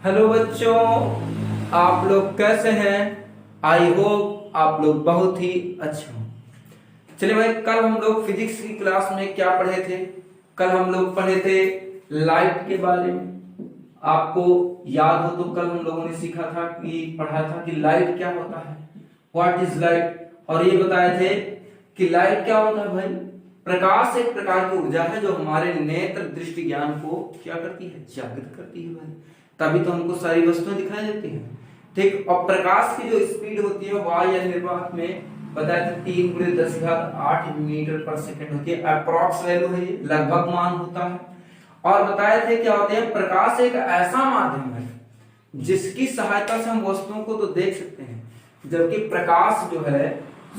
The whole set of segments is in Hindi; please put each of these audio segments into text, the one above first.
हेलो बच्चों, आप लोग कैसे हैं? आई होप आप लोग बहुत ही अच्छे हो। चलिए भाई, कल हम लोग फिजिक्स की क्लास में क्या पढ़े थे? कल हम लोग पढ़े थे लाइट के बारे में। आपको याद हो तो कल हम लोगों ने सीखा था कि पढ़ा था कि लाइट क्या होता है, व्हाट इज लाइट। और ये बताए थे कि लाइट क्या होता है भाई? प्रकाश एक प्रकार की ऊर्जा है जो हमारे नेत्र दृष्टि ज्ञान को क्या करती है? जागृत करती है भाई। तभी तो हमको सारी वस्तुएं दिखाई देती हैं। ठीक। और प्रकाश की जो स्पीड होती है वायु या निर्वात में बताया था 3 × 10⁸ मीटर पर सेकंड होती है। अप्रॉक्स वैल्यू है, ये लगभग मान होता है। और बताए थे क्या होते हैं? प्रकाश एक ऐसा माध्यम है जिसकी सहायता से हम वस्तुओं को तो देख सकते हैं, जबकि प्रकाश जो है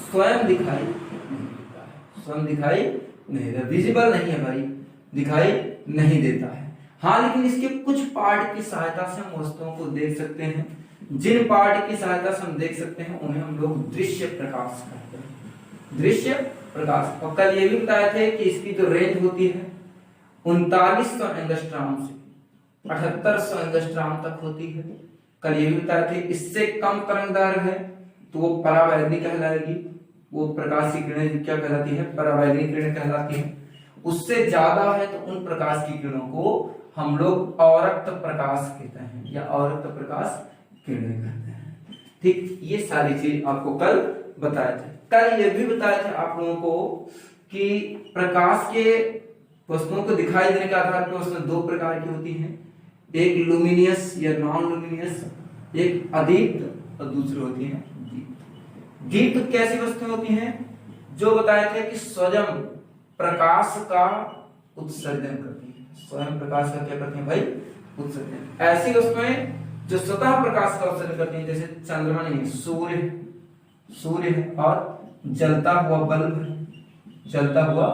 स्वयं दिखाई नहीं देता है। स्वयं दिखाई नहीं देता, विजिबल नहीं है भाई, दिखाई नहीं देता है। हाँ, लेकिन इसके कुछ पार्ट की सहायता से हम वस्तुओं को देख सकते हैं। जिन पार्ट की सहायता से हम देख सकते हैं उन्हें हम लोग दृश्य प्रकाश कहते हैं। दृश्य प्रकाश। और कल ये भी बताए थे कि इसकी जो रेंज होती है 3900 एंगस्ट्रॉम से 7800 एंगस्ट्रॉम तक होती है। कल ये भी बताए थे इससे कम तरंगदैर्घ्य है तो वो परावैद्युत कहलाएगी। वो प्रकाश की किरणें क्या कहलाती है? परावैद्युत किरणें कहलाती है। उससे ज्यादा है तो उन प्रकाश की किरणों को हम लोग अवरक्त प्रकाश कहते हैं या अवरक्त प्रकाश किरणें कहते हैं। ठीक, ये सारी चीज आपको कल बताए थे। कल ये भी बताए थे आप लोगों को कि प्रकाश के वस्तुओं को दिखाई देने के आधार पर उसमें दो प्रकार की होती हैं, एक लुमिनियस या नॉन लुमिनियस, एक अदीप्त और दूसरी होती है दीप्त। दीप्त कैसी वस्तुएं होती हैं? जो बताए थे कि स्वयं प्रकाश का उत्सर्जन करती है। स्वयं प्रकाश का क्या करती है भाई? उत्सर्जन। ऐसी वस्तुएं जो स्वतः प्रकाश का उत्सर्जन करती हैं, जैसे चंद्रमा नहीं, सूर्य है और जलता हुआ बल्ब, जलता हुआ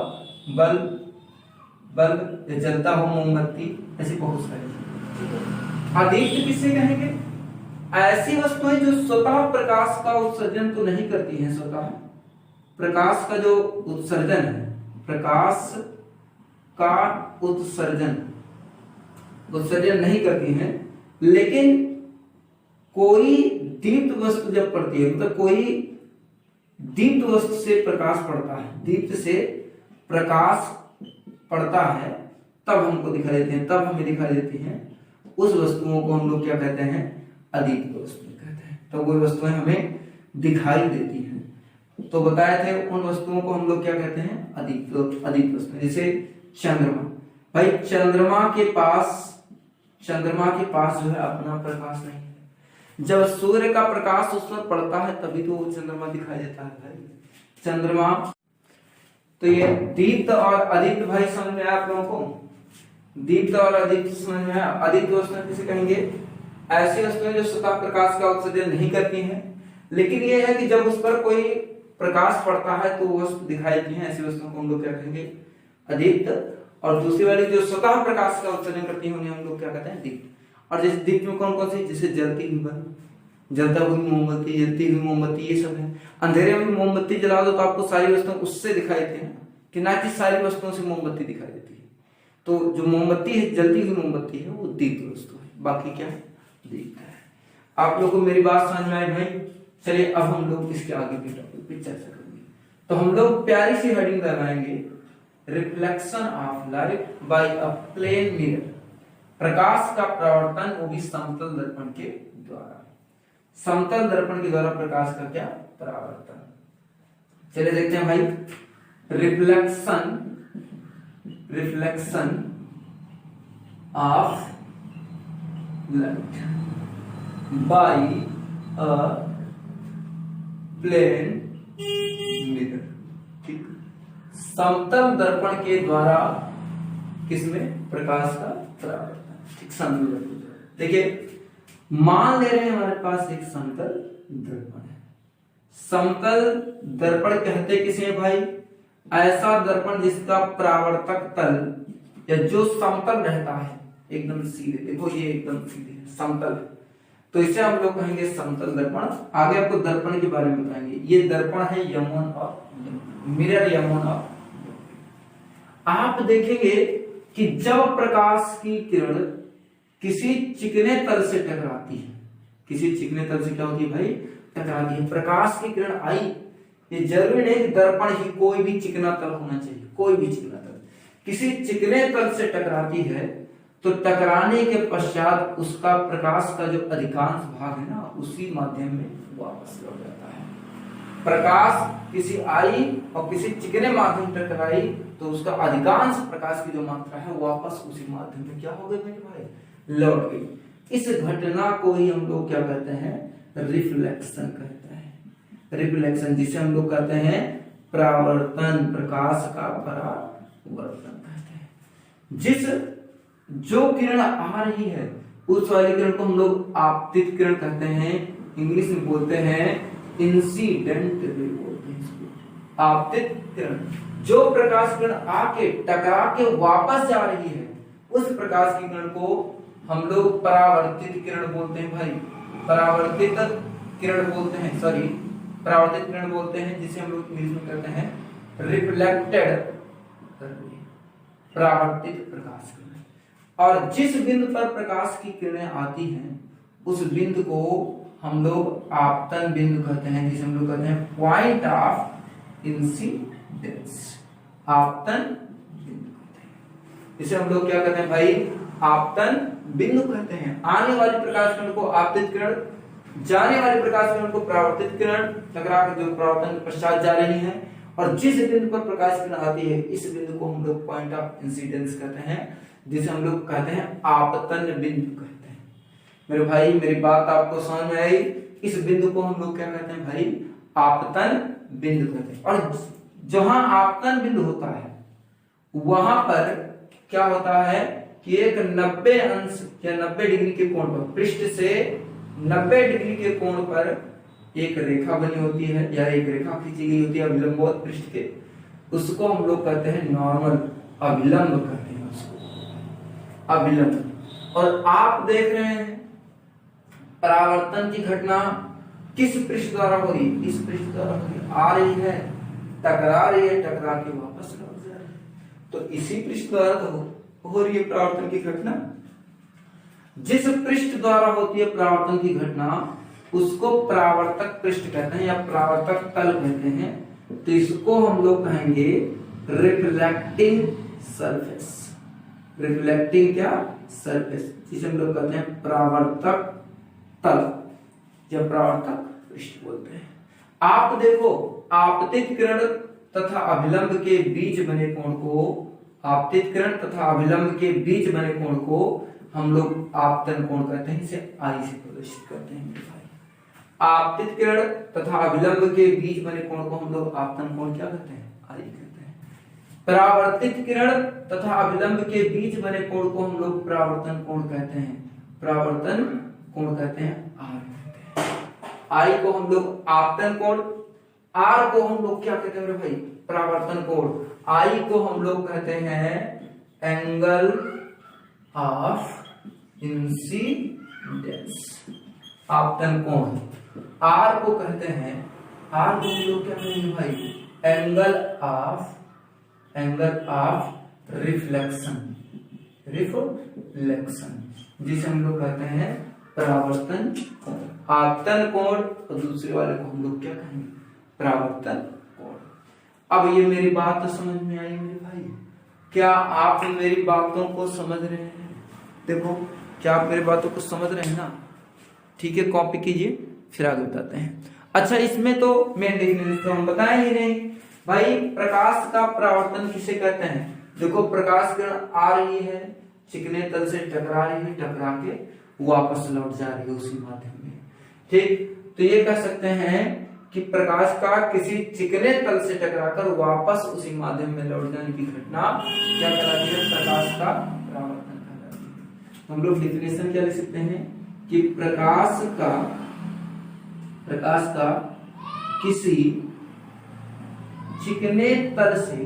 बल्ब या जलता हुआ मोमबत्ती, ऐसी बहुत सारी। अदीप्त किसे कहेंगे? ऐसी वस्तुएं जो स्वतः प्रकाश का उत्सर्जन तो नहीं करती हैं, स्वतः प्रकाश का जो उत्सर्जन है, प्रकाश का उत्सर्जन नहीं करती हैं, लेकिन कोई दीप्त वस्तु जब पड़ती है, मतलब कोई दीप्त वस्तु से प्रकाश पड़ता है, दीप्त से प्रकाश पड़ता है, तब हमको दिखाई देते हैं, तब हमें दिखाई देती हैं। उस वस्तुओं को हम लोग क्या कहते हैं? अदीप्त वस्तुएं कहते हैं। तो वो वस्तुएं हमें दिखाई देती हैं। तो बताए थे उन वस्तुओं को हम लोग क्या कहते हैं? अदीप्त वस्तुएं। जैसे चंद्रमा भाई, चंद्रमा के पास जो है अपना प्रकाश नहीं है। जब सूर्य का प्रकाश उस पर पड़ता है तभी तो वो चंद्रमा दिखाई देता है भाई, चंद्रमा। तो ये दीप्त और अदीप्त भाई समझ में आया आप लोगों को? दीप्त और अदीप्त समझ में आया? अदीप्त वस्तुएं किसे कहेंगे? ऐसी वस्तुएं जो स्वतः प्रकाश का उत्सर्जन नहीं करती हैं, लेकिन ये है कि जब उस पर कोई प्रकाश पड़ता है तो वो वस्तु दिखाई देती है। ऐसी वस्तुओं को हम लोग क्या कहेंगे? अदीप्त। और दूसरी वाली जो स्वतः प्रकाश का उत्सर्जन करती है उन्हें हम लोग क्या कहते हैं? दीप्त। और जैसे दीप्त में कौन कौन सी? जैसे जलती हुई बल्ब, जलता हुई मोमबत्ती, जलती हुई मोमबत्ती, ये सब है। अंधेरे में मोमबत्ती जला दो तो आपको सारी वस्तुएं उससे दिखाई देती है कि ना कि सारी वस्तुओं से मोमबत्ती दिखाई देती है। तो जो मोमबत्ती है, जलती हुई मोमबत्ती है, वो दीप्त वस्तु है। बाकी क्या है? दीप्त है। आप लोगों को मेरी बात समझ में आई भाई? चलिए अब हम लोग इसके आगे के टॉपिक पे चर्चा करेंगे। तो हम लोग प्यारी सी हेडिंग लगाएंगे, reflection of light by a plane mirror. प्रकाश का परावर्तन, वो भी समतल दर्पण के द्वारा। समतल दर्पण के द्वारा प्रकाश का क्या? परावर्तन। चलिए देखते हैं भाई, reflection of light by a plane mirror. ठीक, समतल दर्पण के द्वारा किसमें? प्रकाश का परावर्तन। ठीक, समतल दर्पण। देखिए, मान ले रहे हैं हमारे पास एक समतल दर्पण है। समतल दर्पण कहते किसे भाई? ऐसा दर्पण जिसका परावर्तक तल या जो समतल रहता है, एकदम सीधे। देखो ये एकदम सीधे समतल है, तो इसे हम लोग कहेंगे समतल दर्पण। आगे आपको दर्पण के बारे में बताएंगे। ये दर्पण है यमन और मिरर, यमन और। आप देखेंगे कि जब प्रकाश की किरण किसी चिकने तल से टकराती है, किसी चिकने तल से क्या होती है भाई, टकराती है। प्रकाश की किरण आई, ये जरूरी नहीं कि दर्पण ही कोई भी चिकना तल होना चाहिए, कोई भी चिकना तल, किसी चिकने तल से टकराती है तो टकराने के पश्चात उसका प्रकाश का जो अधिकांश भाग है ना उसी माध्यम में वापस लौट जाता है। प्रकाश किसी आई और किसी चिकने माध्यम टकराई तो उसका अधिकांश प्रकाश की जो मात्रा है वापस उसी माध्यम में क्या हो गई मेरे भाई, लौट गई। इस घटना को ही हम लोग क्या कहते हैं, रिफ्लेक्शन कहते हैं। रिफ्लेक्शन जिसे हम लोग कहते हैं परावर्तन, प्रकाश का परावर्तन कहते हैं। जिस जो किरण आ रही है उस वाली किरण को हम लोग आपतित किरण कहते हैं, इंग्लिश में बोलते हैं इंसिडेंट रे बोलते हैं इसको, आपतित किरण। जो प्रकाश किरण आके टकरा के वापस जा रही है उस प्रकाश की किरण को हम लोग परावर्तित किरण बोलते हैं भाई, परावर्तित किरण बोलते हैं, सॉरी परावर्तित किरण बोलते हैं, जिसे हम लोग इंग्लिश में कहते हैं रिफ्लेक्टेड, परावर्तित प्रकाश किरण। और जिस बिंदु पर प्रकाश की किरणें आती हैं उस बिंदु को हम लोग आपतन बिंदु कहते हैं, जिसे हम लोग कहते हैं पॉइंट ऑफ इंसिडेंस, आपतन बिंदु कहते हैं। इसे हम लोग क्या कहते हैं भाई, आपतन बिंदु कहते हैं। आने वाली प्रकाश किरण को आपतित किरण, जाने वाली प्रकाश किरण को परावर्तित किरण, टकरा के जो परावर्तन के पश्चात जा रही है। और जिस बिंदु पर प्रकाश किरण आती है इस बिंदु को हम लोग पॉइंट ऑफ इंसिडेंस कहते हैं, जिसे हम लोग कहते हैं आपतन बिंदु कहते हैं। मेरे भाई मेरी बात आपको समझ में आई, इस बिंदु को हम लोग क्या कहते हैं भाई, आपतन बिंदु कहते हैं। और जहां आपतन बिंदु होता है वहां पर क्या होता है कि एक 90 अंश या 90 डिग्री के कोण पर, पृष्ठ से 90 डिग्री के कोण पर एक रेखा बनी होती है या एक रेखा खींची गई होती है अभिलंबवत पृष्ठ के, उसको हम लोग कहते हैं नॉर्मल, अभिलंब कहते हैं उसको, अभिलंब। और आप देख रहे हैं परावर्तन की घटना किस पृष्ठ द्वारा हो रही है, इस पृष्ठ द्वारा हो रही है, आ रही है, टकरा रही है, टकरा के वापस लौट जा रही है, तो इसी पृष्ठ द्वारा तो हो रही है परावर्तन की घटना। जिस पृष्ठ द्वारा होती है परावर्तन की घटना उसको परावर्तक पृष्ठ कहते हैं या परावर्तक तल कहते हैं, तो इसको हम लोग कहेंगे रिफ्लेक्टिंग सरफेस, रिफ्लेक्टिंग क्या, सरफेस, जिसे हम लोग कहते हैं परावर्तक तल या परावर्तक पृष्ठ बोलते हैं। आप देखो आपतित किरण तथा अभिलंब के बीच बने कोण को, आपतित किरण तथा अभिलंब के बीच बने कोण को हम लोग आपतन कोण कहते हैं, इसे आई से प्रदर्शित करते हैं मेरे भाई। आपतित किरण तथा अभिलंब के बीच बने कोण को हम लोग आपतन कोण क्या कहते हैं, आई कहते हैं। परावर्तित किरण तथा अभिलंब के बीच बने कोण को हम लोग परावर्तन कोण कहते हैं, परावर्तन कोण कहते हैं, आर कहते हैं। आई को हम लोग आपतन कोण, आर को हम लोग क्या कहते हैं मेरे भाई, परावर्तन कोण। आई को हम लोग कहते हैं एंगल ऑफ इंसिडेंस, आपतन कोण। आर को कहते हैं, आर को हम लोग क्या कहेंगे भाई, एंगल ऑफ रिफ्लेक्शन, रिफ्लेक्शन, जिसे हम लोग कहते हैं परावर्तन कोण। आपतन कोण और दूसरे वाले को हम लोग क्या कहेंगे, परावर्तन कोण। अब ये मेरी बात तो समझ में आई मेरे भाई, क्या आप मेरी बातों को समझ रहे हैं? देखो क्या आप मेरी बातों को समझ रहे हैं ना? ठीक है, कॉपी कीजिए फिर आगे बताते हैं। अच्छा, इसमें तो मेन डेफिनेशन तो हम बताए ही नहीं भाई। प्रकाश का परावर्तन किसे कहते हैं? देखो प्रकाश किरण आ रही है, चिकने तल से टकरा रही है, टकरा के वापस लौट जा रही है उसी माध्यम में, ठीक। तो ये कह सकते हैं कि प्रकाश का किसी चिकने तल से टकराकर वापस उसी माध्यम में लौट जाने की घटना क्या कहलाती है, प्रकाश का परावर्तन कहलाती है। हम लोग डेफिनेशन क्या लिख सकते हैं कि प्रकाश का किसी चिकने तल से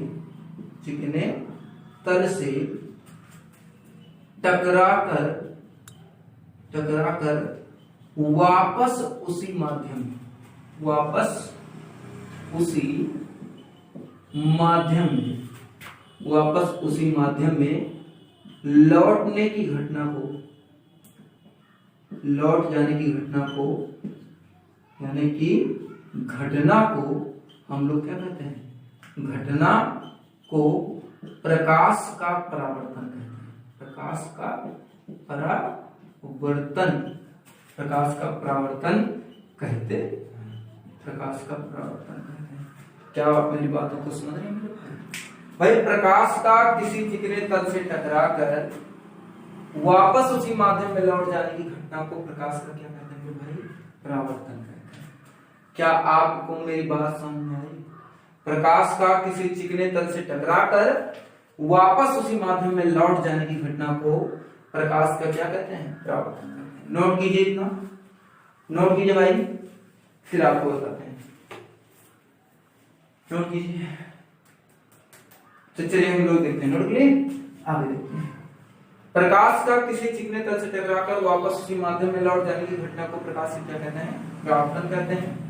टकराकर वापस उसी माध्यम में लौटने की घटना को लौट जाने की घटना को, यानी कि घटना को हम लोग क्या कहते हैं, घटना को प्रकाश का परावर्तन कहते हैं। प्रकाश का परावर्तन, प्रकाश का परावर्तन कहते हैं, प्रकाश का परावर्तन कहते हैं। क्या आप मेरी बातों को समझ रहे हैं भाई? प्रकाश का किसी चिकने तल से टकरा कर वापस उसी माध्यम में लौट जाने की घटना को प्रकाश का क्या कहते हैं भाई? परावर्तन कहते हैं। क्या आपको मेरी बात समझ में आई? प्रकाश का किसी चिकने तल से टकरा कर वापस उसी माध्यम में लौट जाने की घटना को प्रकाश का क्या कहते हैं? परावर्तन कहते हैं। नोट कीजिए, इतना नोट कीजिए भाई, फिर आपको बताते हैं। नोट कीजिए। तो चलिए हम लोग देखते हैं, नोट के लिए आगे देखते हैं। प्रकाश का किसी चिकने तल से टकराकर वापस उसी माध्यम में लौट जाने की घटना को प्रकाश से क्या कहते हैं? परावर्तन कहते हैं।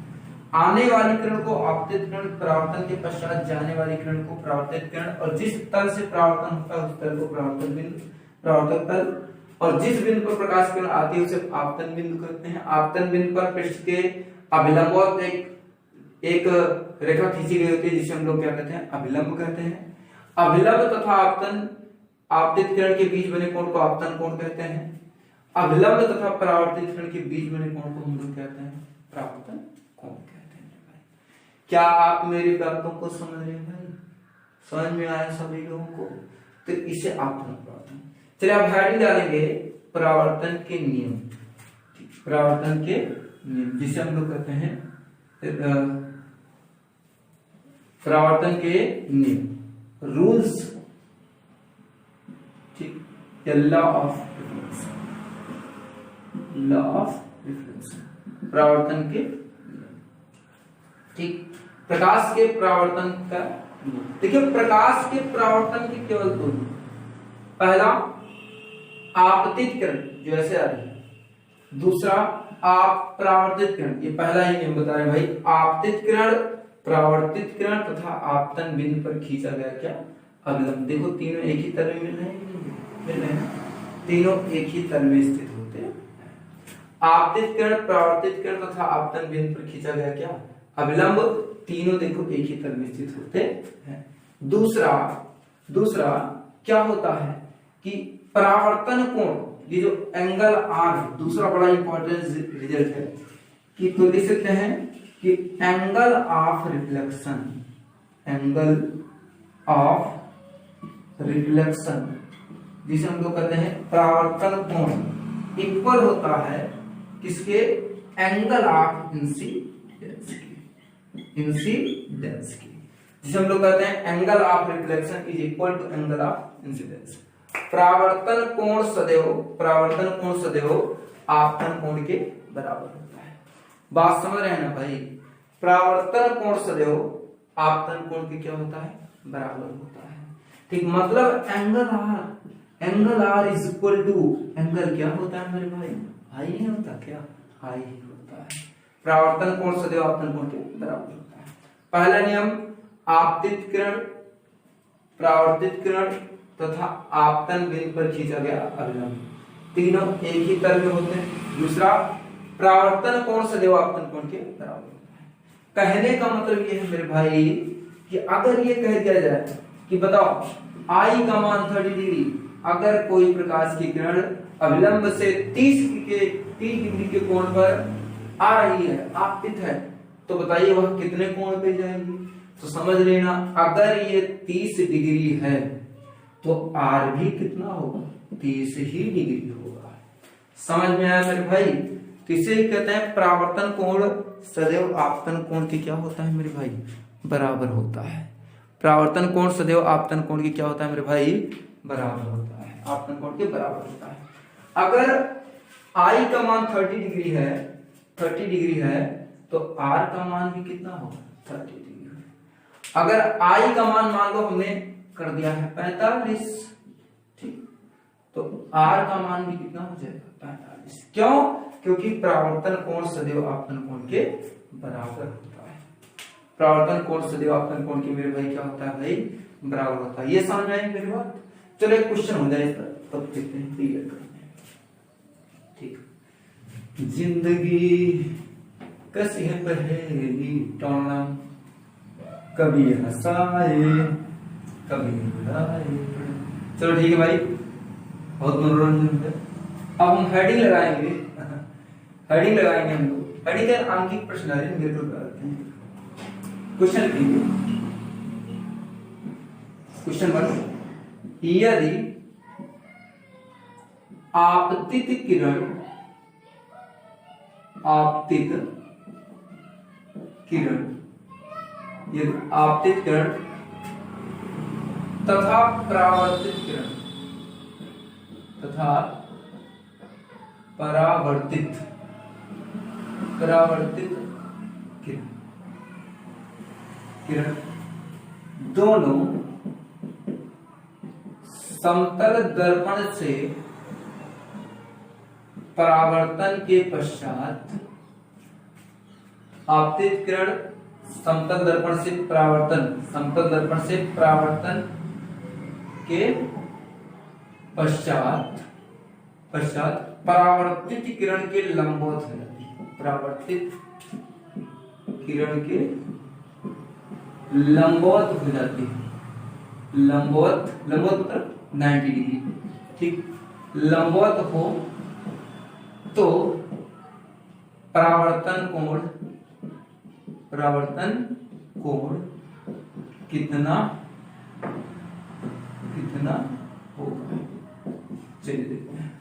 आने वाली किरण को आपतित किरण, परावर्तन के पश्चात जाने वाली किरण को परावर्तित किरण, और जिस तल से परावर्तन होता है उस तल को परावर्तन बिंदु, परावर्तक तल, और जिस बिंदु पर प्रकाश किरण आती है उसे आपतन बिंदु कहते हैं। आपतन बिंदु पर पृष्ठ के अभिलंबवत एक रेखा खींची गई होती है जिसे हम लोग क्या कहते हैं? अभिलंब कहते हैं। अभिलंब तथा आपतन, आपतित किरण के बीच बने कोण को आपतन कोण कहते हैं। अभिलंब तथा परावर्तित किरण के बीच बने कोण को हम लोग कहते हैं? परावर्तन कोण कहते हैं भाई। क्या आप मेरी बातों को समझ रहे हैं भाई? समझ में आया सभी लोगों को? तो इसे आपतन परावर्तन। चलिए आप हेडिंग डालेंगे परावर्तन के नियम, परावर्तन के नियम, जिसे हम लोग कहते हैं परावर्तन के नियम, रूल्स, ठीक, या law of reflection, law of reflection, परावर्तन के, ठीक। प्रकाश के परावर्तन का, देखिए प्रकाश के परावर्तन के केवल दो, पहला आपतित किरण जो ऐसे आ रही है, दूसरा आप परावर्तित किरण, ये पहला ही नियम बता रहे भाई, आपतित किरण, परावर्तित किरण तथा आपतन बिंदु पर खींचा गया क्या? अभिलंब। देखो तीनों एक ही तल में मिल रहे हैं, तीनों एक ही तल में स्थित होते हैं। आपतित किरण, परावर्तित किरण तथा आपतन बिंदु पर खींचा गया क्या? अभिलंब, तीनों देखो एक ही तल में स्थित होते हैं। दूसरा क्या होता है कि परावर्तन कोण, ये जो एंगल आर, दूसरा बड़ा इंपॉर्टेंट रिजल्ट है कि तो लिख सकते हैं कि angle of reflection, angle of reflection जिसे हम लोग कहते हैं परावर्तन कोण, इक्वल होता है किसके? एंगल ऑफ इंसिडेंस की, इंसिडेंस की, जिसे हम लोग कहते हैं angle of reflection is equal to angle of incidence. परावर्तन कोण सदैव आपतन कोण के बराबर होता है। बात समझ रहे हैं ना भाई? परावर्तन कोण सदैव आपतन कोण के क्या होता है? बराबर होता है, ठीक। मतलब angle r is equal to, angle क्या होता है मेरे भाई? हाई नहीं होता क्या? हाई ही होता है। परावर्तन कोण सदैव आपतन कोण के बराबर होता है। पहला नियम, आपतित किरण, परावर्तित किरण तथा आपतन बिंदु पर खींचा गया अभिलंब, तीनों एक ही तल में होते हैं। दूसरा, परावर्तन कोण सदैव आपतन कोण के बराबर होता है। कहने का मतलब ये है मेरे भाई कि अगर ये कह दिया जाए कि बताओ आई का मान 30 डिग्री, अगर कोई प्रकाश की किरण अभिलंब से 30 डिग्री के कोण पर आ रही है, आपतित है, तो बताइए वह कितने कोण पे जाएगी? तो समझ लेना, अगर ये 30 डिग्री है तो आर भी कितना होगा? 30 ही डिग्री होगा। समझ में आया मेरे भाई? तो इसे कहते हैं परावर्तन कोण सदैव आपतन कोण के क्या होता है मेरे भाई? बराबर होता है। परावर्तन कोण सदैव आपतन कोण के क्या होता है मेरे भाई? बराबर होता है, आपतन कोण के बराबर होता है। अगर आई का मान 30 डिग्री है तो आर का मान भी कितना होगा? 30 डिग्री। अगर आई का मान मान लो हमने कर दिया है 45, ठीक, तो आर का मान भी कितना हो जाएगा? 45। क्यों? क्योंकि परावर्तन कोण सदैव आपतन कोण के बराबर होता है। परावर्तन कोण सदैव आपतन कोण के मेरे भाई क्या होता है भाई? बराबर होता है। ये समझ में आई मेरी बात? चलो एक क्वेश्चन हो जाए इस पर, तब देखते हैं, क्लियर करते हैं, ठीक। जिंदगी कैसी है पहेली टोना, कभी हंसाए कभी रुलाए। चलो ठीक है भाई, बहुत मनोरंजन है। अब हम हेडिंग लगाएंगे, हेडिंग लगाएंगे हम लोग। हेडिंग का आंकिक प्रश्न आ रहे हैं मेरे को। क्वेश्चन कीजिए, क्वेश्चन 1, यदि आपतित किरण, आपतित किरण, यदि आपतित किरण तथा परावर्तित किरण तथा परावर्तित किरण किरण दोनों समतल दर्पण से परावर्तन के पश्चात, आपतित किरण समतल दर्पण से परावर्तन, समतल दर्पण से परावर्तन के पश्चात परावर्तित किरण के लंबवत हो जाती है, परावर्तित किरण के लंबवत हो जाती है। लंबवत मतलब 90 डिग्री, ठीक। लंबवत हो तो परावर्तन कोण कितना होगा। चलिए देखते हैं।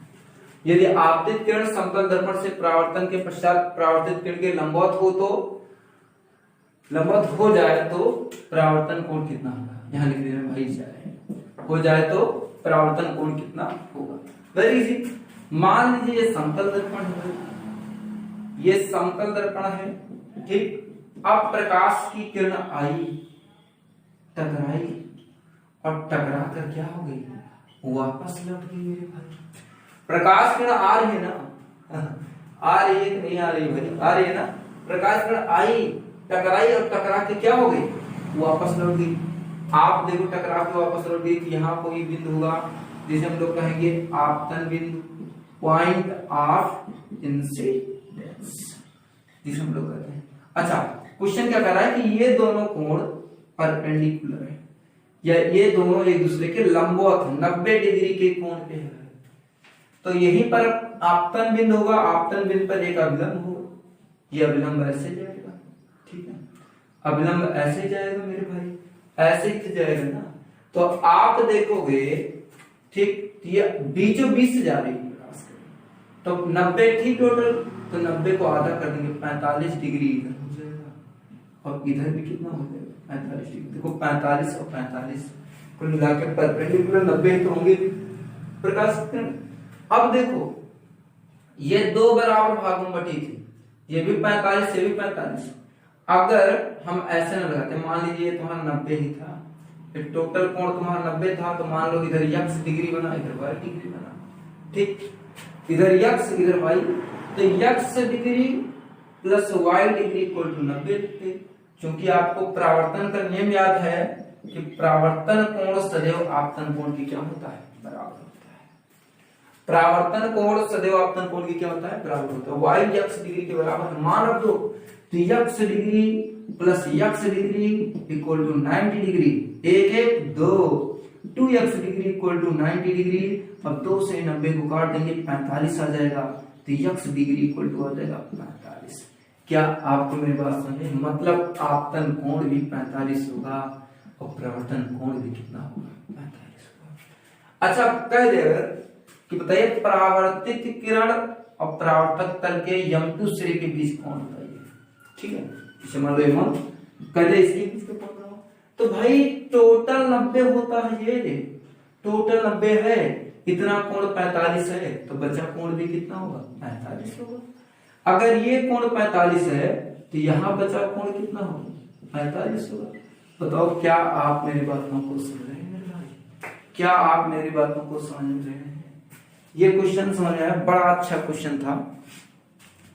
यदि आपतित किरण समतल दर्पण से परावर्तन के पश्चात परावर्तित किरण के लंबवत हो जाए तो परावर्तन कोण कितना होगा। यहां लिख दीजिए भाई, जाए हो जाए तो परावर्तन कोण कितना होगा। Very easy. मान लीजिए ये समतल दर्पण है, ये समतल दर्पण है, ठीक। अब प्रकाश की किरण आई, टकराई और टकरा कर क्या हो गई, वापस लौट गई मेरे भाई। प्रकाश किरण आ रही है ना, आ रही है कि नहीं आ रही भाई, आ रही है ना। प्रकाश किरण आई, टकराई और टकरा के क्या हो गई, वापस लौट गई। आप देखो टकरा के वापस लौट गई, यहाँ कोई बिंदु होगा जिसे हम लोग कहेंगे आपतन बिंदु, पॉइंट ऑफ इंसिडेंस, जिसे हम लोग कहते हैं। अच्छा, क्वेश्चन क्या कह रहा है कि ये दोनों कोण परपेंडिकुलर है, या ये दोनों एक दूसरे के लंबवत 90 डिग्री के कोण पे है। तो यहीं पर आपतन बिंदु होगा, आपतन बिंदु पर एक अभिलंब होगा, ये अभिलंब ऐसे जाएगा, ठीक है। अभिलंब ऐसे जाएगा मेरे भाई, ऐसे ही जाएगा ना। तो आप देखोगे, ठीक, ये बीचों बीच से जा रही है, तो 90 ठीक टोटल, तो 90 को आधा कर देंगे, 45 डिग्री इधर हो जाएगा और इधर भी कितना हो जाएगा, 45 डिग्री। देखो 45 और 45 कुल मिलाकर परपेंडिकुलर 90 तो होंगे प्रकाश किरण। अब देखो ये दो बराबर भागों में बटी थी, ये भी 45 ये भी 45। अगर हम ऐसे न लगाते, मान लीजिए तुम्हारा 90 ही था, टोटल कोण तुम्हारा 90 था, तो मान लो इधर x डिग्री बना, इधर y डिग्री बना, ठीक। इधर x इधर y, तो x degree plus y degree equal to 90 लिखते। क्योंकि आपको परावर्तन का नियम याद है कि परावर्तन कोण सदैव आपतन कोण की क्या होता है, बराबर होता है। परावर्तन कोण सदैव आपतन कोण की क्या होता है, बराबर होता है। y x डिग्री के बराबर मान रख दो, तो x degree plus x degree equal to 90 degree, एक एक दो, 2x degree equal to 90 degree. अब 2 से 90 को काट देंगे, 45 आ जाएगा, तो x डिग्री इक्वल टू आ जाएगा 45। क्या आपको मेरी बात समझ में? मतलब आपतन कोण भी 45 होगा और परावर्तन कोण भी कितना होगा, 45 होगा। अच्छा, कह दे कि बताइए परावर्तित किरण और परावर्तक तल के यमतु सिरे के बीच कोण बताइए, ठीक है। इसे मान लो m1, कह दे इसके बीच का कोण, तो भाई टोटल 90 होता है, ये टोटल 90 है, इतना कोण 45 है, तो बचा कोण भी कितना होगा, 45 होगा। अगर ये कोण 45 है तो यहाँ बचा कोण कितना होगा, 45 होगा। बताओ क्या आप मेरी बातों को समझ रहे हैं मेरे भाई, क्या आप मेरी बातों को समझ रहे हैं? ये क्वेश्चन समझ आया, बड़ा अच्छा क्वेश्चन था।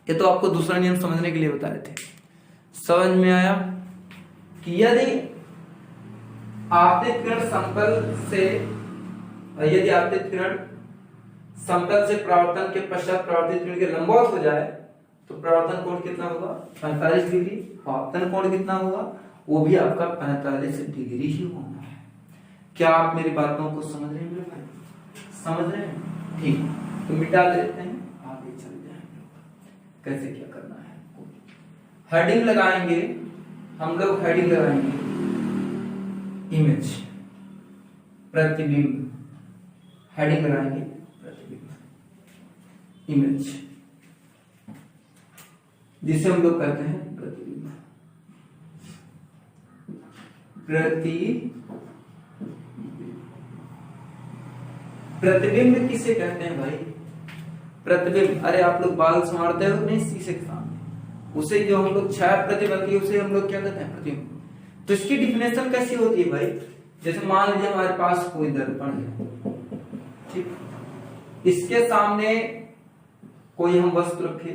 ये तो आपको दूसरा नियम समझने के लिए बता रहे थे। समझ में आया कि यदि आपतित किरण समतल से, यदि आपतित किरण समतल से परावर्तन के पश्चात परावर्तित किरण के लंबवत हो जाए तो परावर्तन कोण कितना होगा 45 डिग्री, आपतन कोण कितना होगा वो भी आपका 45 डिग्री ही होना है। क्या आप मेरी बातों को समझ रहे हैं मेरे भाई? समझ रहे हैं? ठीक, तो मिटा देते हैं, आगे चल जाएंगे कैसे क्या करना है। हेडिंग लगाएंगे हम लोग, हेडिंग लगाएंगे इमेज प्रतिबिंब, हेडिंग लगाएंगे प्रतिबिंब इमेज, जिसे हम लोग कहते हैं प्रतिबिंब। प्रतिबिंब किसे कहते हैं भाई? प्रतिबिंब, अरे आप लोग बाल संवारते हो नहीं शीशे के सामने, उसे जो हम लोग छाया प्रतिबिंब है उसे हम लोग क्या कहते हैं? प्रतिबिंब। तो इसकी डिफिनेशन कैसी होती है भाई? जैसे मान लीजिए हमारे पास कोई दर्पण है, ठीक, इसके सामने कोई हम वस्तु रखे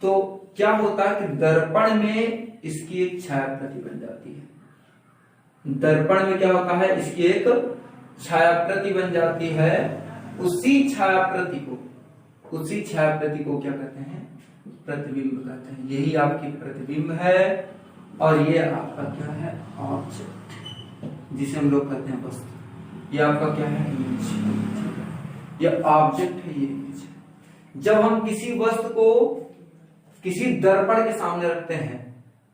तो क्या होता है कि दर्पण में इसकी एक छाया प्रति बन जाती है। दर्पण में क्या होता है? इसकी एक छाया प्रति बन जाती है। उसी छाया प्रति को क्या कहते हैं? प्रतिबिंब कहते हैं। यही आपकी प्रतिबिंब है और ये आपका क्या है? ऑब्जेक्ट, जिसे हम लोग कहते हैं वस्तु। ये आपका क्या है? इमेज। ये ऑब्जेक्ट है, ये इमेज है। जब हम किसी वस्तु को किसी दर्पण के सामने रखते हैं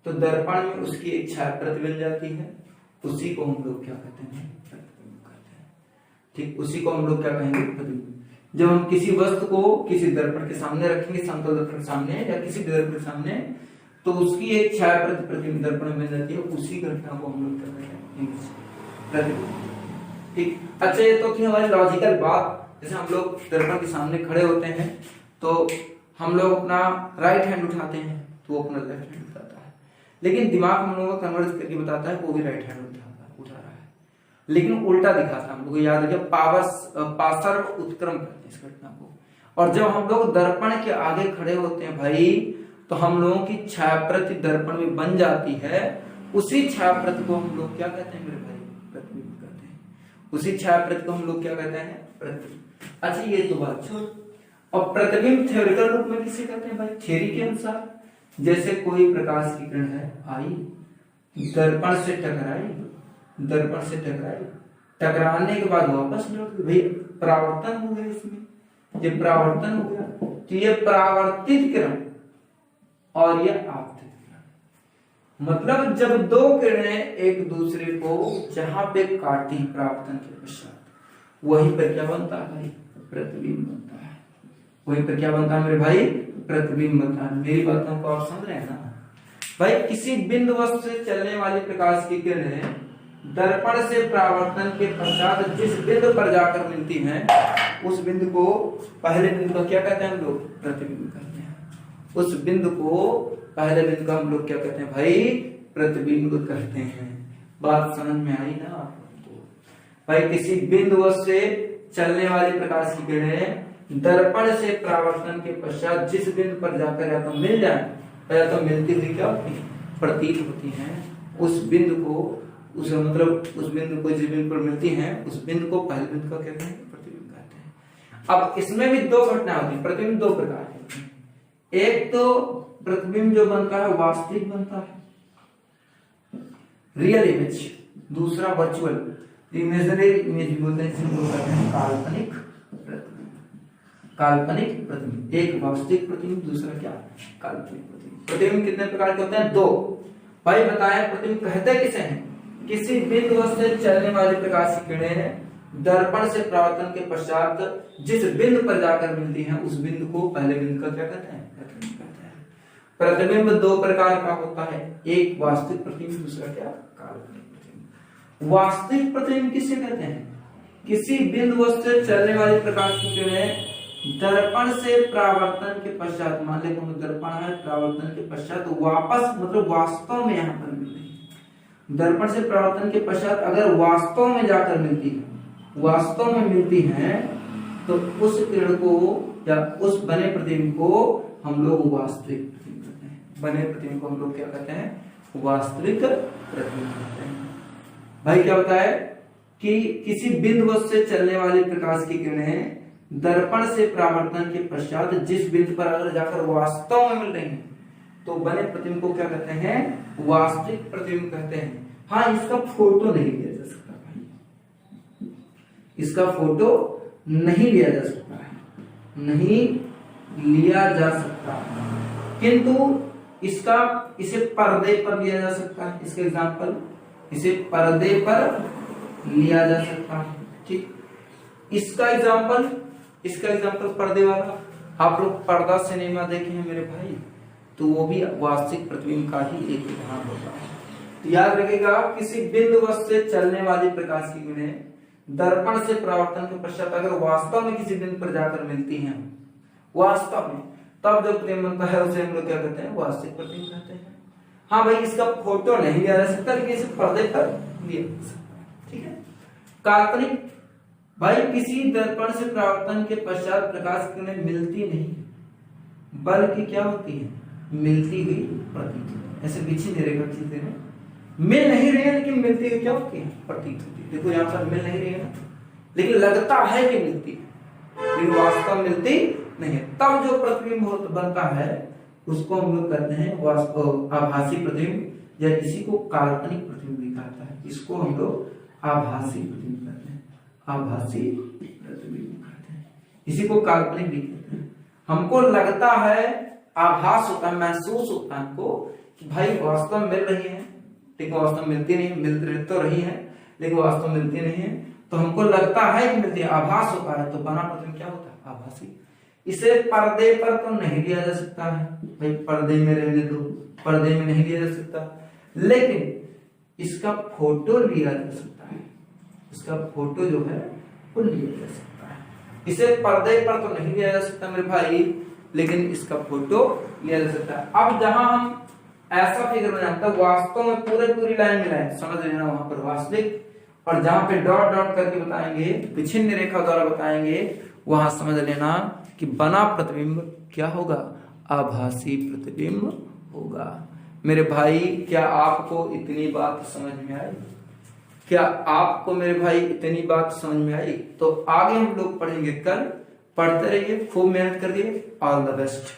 तो दर्पण में उसकी एक छाया प्रति बन जाती है, उसी को हम लोग क्या कहते हैं? प्रतिबिंब कहते हैं। ठीक, उसी को हम लोग क्या कहेंगे? प्रतिबिंब। जब हम किसी वस्तु को किसी दर्पण के सामने रखेंगे, समतल दर्पण के सामने या किसी दर्पण के सामने, तो उसकी एक छाया प्रति प्रतिबिंब दर्पण में बन जाती है, उसी घटना को हम लोग कहते हैं प्रतिबिंब। ठीक, अच्छा ये तो थी हमारी लॉजिकल बात। जैसे हम लोग दर्पण के सामने खड़े होते हैं तो हम लोग अपना राइट हैंड उठाते हैं तो वो अपना लेफ्ट हैंड उठाता है, लेकिन दिमाग हम लोगों का कन्वर्ट करके बताता है वो भी राइट हैंड उठा रहा है, लेकिन उल्टा दिखाता है। हम लोग याद रखिए, पासर उत्क्रम करते हैं इस घटना को। और जब हम लोग दर्पण के आगे खड़े होते हैं भाई, तो हम लोगों की छायाप्रति दर्पण में बन जाती है। उसी छायाप्रति को हम लोग क्या कहते हैं मेरे भाई? प्रतिबिंब कहते हैं। उसी छायाप्रति को हम लोग क्या कहते हैं? प्रतिबिंब। अच्छा ये तो बात छोड़, और प्रतिबिंब थ्योरिकल रूप में किसे कहते हैं भाई? थ्योरी के अनुसार, जैसे कोई प्रकाश की किरण है, आई, दर्पण से टकराई, टकराने के बाद वापस लौट गई, भाई परावर्तन हो गया इसमें। ये परावर्तन हो गया, तो ये परावर्तित किरण और ये आपतित किरण, मतलब जब दो किरणें एक दूसरे को जहां पे काटी परावर्तन के पश्चात, वहीं पर क्या बनता है भाई? प्रतिबिंब बनता है। वहीं पर क्या बनता है मेरे भाई? प्रतिबिंब बनता है। मेरी बातों को आप समझ रहे हैं ना भाई? किसी बिंदु वस्तु से चलने वाली प्रकाश की किरणें दर्पण से परावर्तन के पश्चात जिस बिंदु पर जाकर मिलती हैं, उस बिंदु को, पहले बिंदु को क्या कहते हैं हम लोग? प्रतिबिंब कहते हैं। उस बिंदु को, पहले बिंदु को हम लोग क्या कहते हैं भाई? प्रतिबिंब कहते हैं। बात समझ में आई ना आपको? भाई किसी बिंदु वस्तु से चलने वाली प्रकाश की किरणें दर्पण से परावर्तन के पश्चात जिस बिंदु पर जाकर या तो मिल जाए या तो मिलती हुई क्या होती? प्रतीत होती हैं। उस बिंदु को, उस मतलब उस बिंदु को जिस बिंदु पर मिलती हैं, उस बिंदु को पहले बिंदु का कहते हैं? प्रतिबिंब कहते हैं। अब इसमें भी दो घटना होती है। प्रतिबिंब दो प्रकार के होते हैं। एक तो प्रतिबिंब जो बनता है वास्तविक बनता है, रियल इमेज। दूसरा वर्चुअल, इमेजिनरी इमेज बोलते हैं, जिसे लोग कहते हैं काल्पनिक प्रतिबिंब। काल्पनिक प्रतिबिंब, एक वास्तविक प्रतिबिंब, दूसरा क्या? काल्पनिक प्रतिबिंब। प्रतिबिंब कितने प्रकार के होते हैं? दो। भाई बताया प्रतिबिंब कहते किसे हैं? किसी बिंदु वस्तु से चलने वाली प्रकाश की किरणें दर्पण से परावर्तन के पश्चात जिस बिंदु पर जाकर मिलती हैं, उस बिंदु को पहले बिंदु का क्या कहते हैं? प्रतिबिंब कहते हैं। प्रतिबिंब दो प्रकार का होता है, एक वास्तविक प्रतिबिंब, दूसरा क्या? काल्पनिक प्रतिबिंब। वास्तविक प्रतिबिंब किसे कहते हैं? किसी बिंदु वस्तु से चलने वाली प्रकाश की किरणें दर्पण से परावर्तन के पश्चात, मान लें दर्पण है, परावर्तन के पश्चात वापस, मतलब वास्तव में यहाँ पर मिल रही है। दर्पण से परावर्तन के पश्चात अगर वास्तव में जाकर मिलती है, वास्तव में मिलती है, तो उस किरण को या उस बने प्रतिबिंब को हम लोग वास्तविक प्रतिबिंब कहते हैं। बने प्रतिबिंब को हम लोग क्या कहते हैं? वास्तविक प्रतिबिंब कहते हैं। भाई क्या होता है कि किसी बिंदु वस्तु से चलने वाली प्रकाश की किरणें दर्पण से परावर्तन के पश्चात जिस बिंदु पर अगर जाकर वास्तव में मिल रही हैं तो बने प्रतिबिंब को क्या कहते हैं, वास्तविक प्रतिबिंब कहते हैं। हाँ, इसका फोटो नहीं लिया जा सकता भाई, इसका फोटो नहीं लिया जा सकता है, नहीं लिया जा सकता, किंतु इसे पर्दे पर लिया जा सकता है। इसका एग्जांपल, इसे पर्दे पर लिया जा सकता है। ठीक, इसका एग्जांपल पर्दे वाला, आप लोग पर्दा सिनेमा देखे हैं मेरे भाई, तो वो भी वास्तविक प्रतिबिंब का ही एक उदाहरण होता है। तो याद रखिएगा, किसी बिंदु वस्तु से चलने वाली प्रकाश की किरणें दर्पण से परावर्तन के पश्चात अगर वास्तव में किसी बिंदु पर जाकर मिलती हैं, वास्तव में, तब जो प्रतिबिंब बनता है उसे हम लोग क्या कहते हैं, वास्तविक प्रतिबिंब कहते हैं। हाँ भाई, इसका फोटो नहीं लिया जा सकता, लेकिन इसे पर्दे पर लिया जा सकता है। ठीक है। काल्पनिक भाई, किसी दर्पण से परावर्तन के पश्चात प्रकाश की किरणें मिलती नहीं बल्कि क्या होती है, मिलती हुई प्रतीत होती है। ऐसे विच्छिन्न रेखा खींचते हैं, मिल नहीं रही है लेकिन मिलती हुई क्या होती है, प्रतीत होती है। देखो यहाँ पर मिल नहीं रही है ना, लेकिन लगता है कि मिलती है, लेकिन वास्तव मिलती नहीं है। तब जो प्रतिबिंब बनता है उसको हम लोग कहते हैं आभासी प्रतिबिंब, या इसी को काल्पनिक प्रतिबिंब भी कहता है। इसको हम लोग आभासी प्रतिबिंब कहते हैं, आभासी प्रतिबिंब कहते हैं, इसी को काल्पनिक भी कहते हैं। हमको लगता है, आभास होता है, महसूस होता है हमको कि भाई वास्तव में मिल रही है, लेकिन वास्तव में मिलती नहीं, मिल तो रही है लेकिन वास्तव में मिलती नहीं है, तो हमको लगता है कि मिलती है, आभास होता है। तो बना प्रतिबिंब क्या होता है, आभासी। इसे पर्दे पर तो नहीं लिया जा सकता है भाई, पर्दे में रहने दो, पर्दे में नहीं लिया जा सकता, लेकिन इसका फोटो लिया जा सकता है, इसका फोटो जो है वो लिया जा सकता है। इसे पर्दे पर तो नहीं लिया जा सकता मेरे भाई, लेकिन इसका फोटो लिया जा सकता है। अब जहां हम ऐसा फिगर बनाते हैं वास्तव में पूरी लाइन मिलाएं, समझ लेना वहां पर वास्तविक, और जहां पे डॉट डॉट करके बताएंगे, विच्छिन्न रेखा द्वारा बताएंगे, वहां समझ लेना कि बना प्रतिबिंब क्या होगा, आभासी प्रतिबिंब होगा। मेरे भाई, क्या आपको इतनी बात समझ में आई? क्या आपको मेरे भाई इतनी बात समझ में आई? तो आगे हम लोग पढ़ेंगे कल, पढ़ते रहिए, खूब मेहनत करिए। All the best.